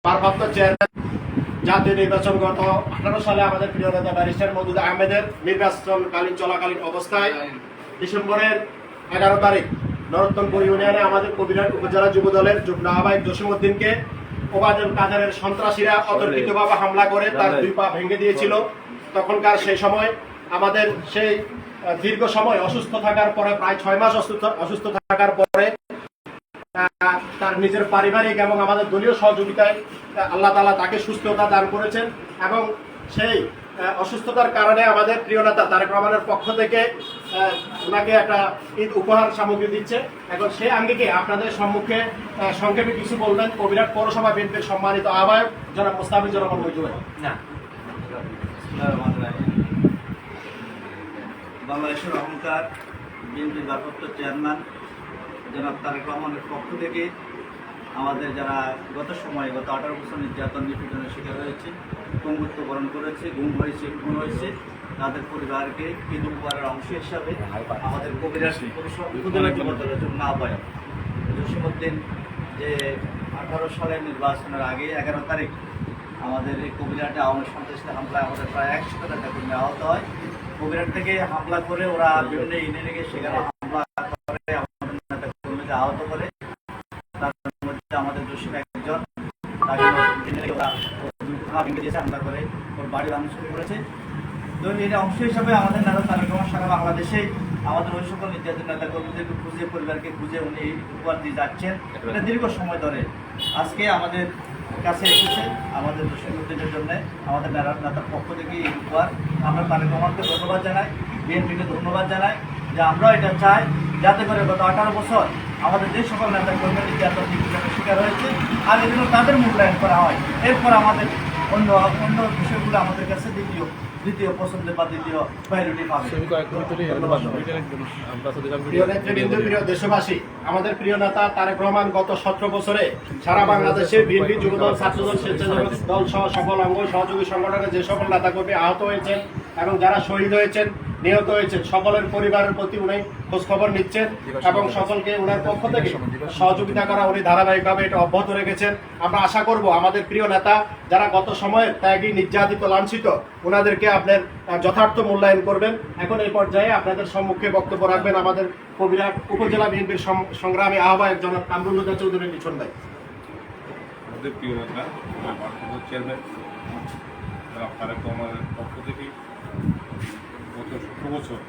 ভারপ্রাপ্ত চেয়ারম্যান জাতীয় নির্বাচন গত 18 সালে আমাদের প্রিয় নেতা ব্যারিস্টার মওদুদ আহমেদের নির্বাচনকালীন চলাকালীন অবস্থায় ডিসেম্বরের 11 তারিখ নরোত্তমপুর ইউনিয়নে আমাদের কবিরহাট উপজেলা যুব দলের যুগ্ম আহ্বায়ক জসিমউদ্দিনকে ওবায়দুল কাদেরের সন্ত্রাসীরা অতর্কিতভাবে হামলা করে তার 2 পা ভেঙে দিয়েছিল। তখনকার সেই সময় আমাদের সেই দীর্ঘ সময় অসুস্থ থাকার পরে প্রায় 6 মাস অসুস্থ থাকার পরে তার নিজের পারিবারিক এবং আমাদের দলীয় সহযোগিতায় আল্লাহ তাআলা তাকে সুস্থতা দান করেছেন এবং সেই অসুস্থতার কারণে আমাদের প্রিয় নেতা তারেক রহমানের পক্ষ থেকে ওনাকে একটা ঈদ উপহার সামগ্রী দিচ্ছে। এখন সেই আঙ্গিকে আপনাদের সম্মুখে সংক্ষেপে কিছু বলবেন কবিরহাট পৌরসভা বিএনপির সম্মানিত আহ্বায়ক জনাব মোস্তাফিজুর রহমান মঞ্জু ভাই। বাংলাদেশের অহংকার বিএনপির ভারপ্রাপ্ত চেয়ারম্যান জনাব তারেক রহমানের পক্ষ থেকে আমাদের যারা গত 18 বছর নির্যাতন নিপীড়নের শিকার হয়েছে, পঙ্গুত্ব বরণ করেছে, গুম হয়েছে, খুন হয়েছে, তাদের পরিবারকে ঈদ উপহারের অংশ হিসাবে আমাদের কবিরহাট উপজেলা যুব দলের যুগ্ম আহ্বায়ক জসিমউদ্দিন যে 18 সালের নির্বাচনের আগে 11 তারিখ আমাদের এই কবিরহাটে আওয়ামী সন্ত্রাসী হামলায় আমাদের প্রায় 100 টাকা কর্মী আহত হয়। কবিরহাট থেকে হামলা করে ওরা বিভিন্ন ইউনিয়নে গিয়ে সেখানে হামলা করে আমাদের নেতা কর্মীদের আহত করে। তার মধ্যে আমাদের জসিম একজন তাকে ভেঙে দিয়েছে, হামলা করে ওর বাড়ি ভাঙা শুরু করেছে। তো এর অংশ হিসাবে আমাদের নেতা তারেক রহমান সারা বাংলাদেশে আমাদের ওই সকল নির্যাতিত নেতা কর্মীদেরকে খুঁজে, পরিবারকে খুঁজে উনি উপহার দিয়ে যাচ্ছেন। এটা দীর্ঘ সময় ধরে আজকে আমাদের কাছে এসেছে আমাদের জসিমউদ্দিনের জন্য আমাদের নেতার পক্ষ থেকে এই উপহার। আমরা তারেক রহমানকে ধন্যবাদ জানাই, বিএনপিকে ধন্যবাদ জানাই যে আমরা এটা চাই যাতে করে গত 18 বছর আমাদের যে সকল নেতা কর্মী নির্যাতন নিপীড়নের শিকার হয়েছে আর এজন্য তাদের মূল্যায়ন করা হয়। এরপর আমাদের অন্য বিষয়গুলো আমাদের কাছে দ্বিতীয় পছন্দের বা দ্বিতীয় প্রায়োরিটি পাবে। প্রিয় দেশবাসী, আমাদের প্রিয় নেতা তারেক রহমান গত 17 বছরে সারা বাংলাদেশে বিএনপি, যুবদল, ছাত্রদল, স্বেচ্ছাসেবক দল সহ সকল অঙ্গ সহযোগী সংগঠনের যে সকল নেতাকর্মী আহত হয়েছেন এবং যারা শহীদ হয়েছেন, নিহত হয়েছেন, সকলের পরিবারের প্রতি উনি খোঁজ খবর নিচ্ছেন এবং সকলকে ওনার পক্ষ থেকে সহযোগিতা করা উনি ধারাবাহিকভাবে এটা অব্যাহত রেখেছেন। আমরা আশা করব আমাদের প্রিয় নেতা যারা গত সময়ের ত্যাগী, নির্যাতিত, লাঞ্ছিত, ওনাদেরকে আপনার যথার্থ মূল্যায়ন করবেন। এখন এই পর্যায়ে আপনাদের সম্মুখে বক্তব্য রাখবেন আমাদের কবিরহাট উপজেলা বিএনপির সংগ্রামী আহ্বায়ক জনাব কামরুল হুদা চৌধুরী লিখন ভাই। আমাদের প্রিয় নেতা চেয়ারম্যান তারেক রহমানের পক্ষ থেকে গত 17 বছর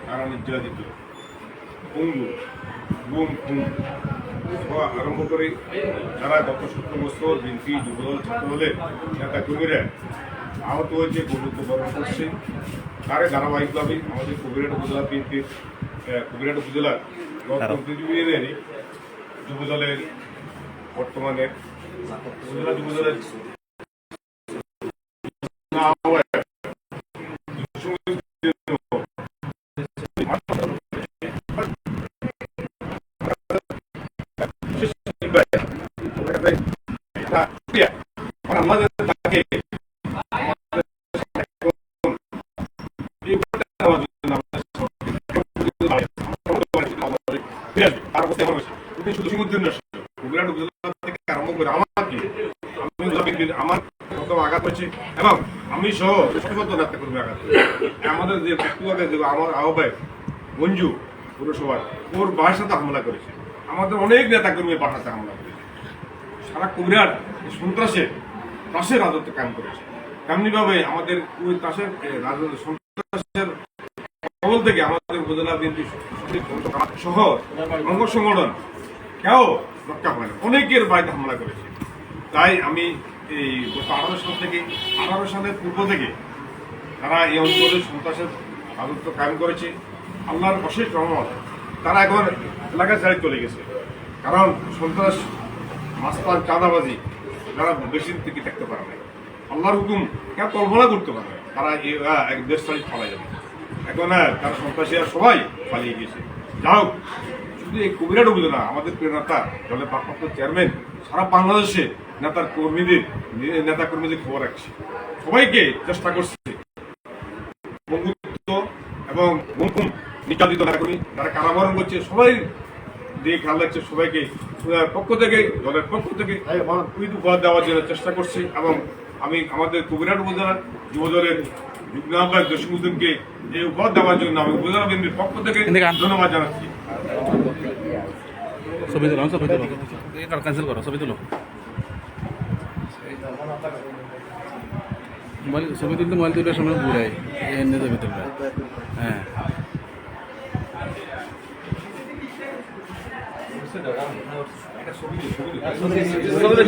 কারা নির্যাতিত, পঙ্গু, গুম, খুন আরম্ভ করে যারা গত 17 বছর বিএনপি, যুবদল, ছাত্রদলের নেতা কর্মীরা আহত হয়েছে, গুরুত্ব বরণ করছে, তারে ধারাবাহিকভাবে আমাদের কবিরহাট উপজেলা বিএনপির কবিরহাট উপজেলার ইউনিয়নের যুবদলের বর্তমানে উপজেলা যুবদলের আমার প্রথম আঘাত হয়েছে এবং আমি সহ নেতা কর্মী আঘাত আমাদের যে আমার আহ্বায়ক মঞ্জু পৌরসভার ওর বাসার সাথে হামলা করেছে, আমাদের অনেক নেতা কর্মী বাসাতে হামলা করেছে, সারা কবিরহাট সন্ত্রাসের রাজত্ব কায়েম করেছে। তেমনিভাবে আমাদের ওই তাসের সন্ত্রাসের কবল থেকে আমাদের উপজেলা বিএনপি সহ অঙ্গ সংগঠন কেউ রক্ষা হয় না, অনেকের বাড়িতে হামলা করেছে। তাই আমি এই গত 18 সালের পূর্ব থেকে তারা এই অঞ্চলে সন্ত্রাসের রাজত্ব কায়েম করেছে। আল্লাহর অশেষ রহমত, তারা এখন এলাকা ছেড়ে চলে গেছে, কারণ সন্ত্রাস, মাস্তান, চাঁদাবাজি যারা বেশি দিন থেকে থাকতে পারে না, আল্লাহর হুকুম কেউ কল্পনা করতে পারে না, তারা এক দেশ ছাড়ি পালাই যাবে। এখন তারা সন্ত্রাসীরা সবাই পালিয়ে গিয়েছে। যা হোক, শুধু এই কবিরহাট উপজেলা আমাদের প্রিয় নেতা দলের ভারপ্রাপ্ত চেয়ারম্যান সারা বাংলাদেশে নেতা কর্মীদের খবর রাখছে, সবাইকে চেষ্টা করছে বন্ধুত্ব এবং নির্যাতিত নেতা কর্মী যারা কারাবরণ করছে সবাই দিয়ে খেয়াল রাখছে সবাইকে ওনার পক্ষ থেকে দলের পক্ষ থেকে ঈদ উপহার দেওয়ার জন্য চেষ্টা করছি এবং আমি আমাদের কুমিরাট উপজেলার যুবদলের যুগ্ম আহ্বায়ক জসিমউদ্দিনকে এই উপহার দেওয়ার জন্য আমি উপজেলা বিএনপির পক্ষ থেকে ধন্যবাদ জানাচ্ছি। ছবি তুলো ক্যান্সেল করো, ছবি তুলো। মোবাইল ছবি তুলতে মোবাইল তুলার সময় ঘুরাই এনে ছবি তুলবে। হ্যাঁ ছবি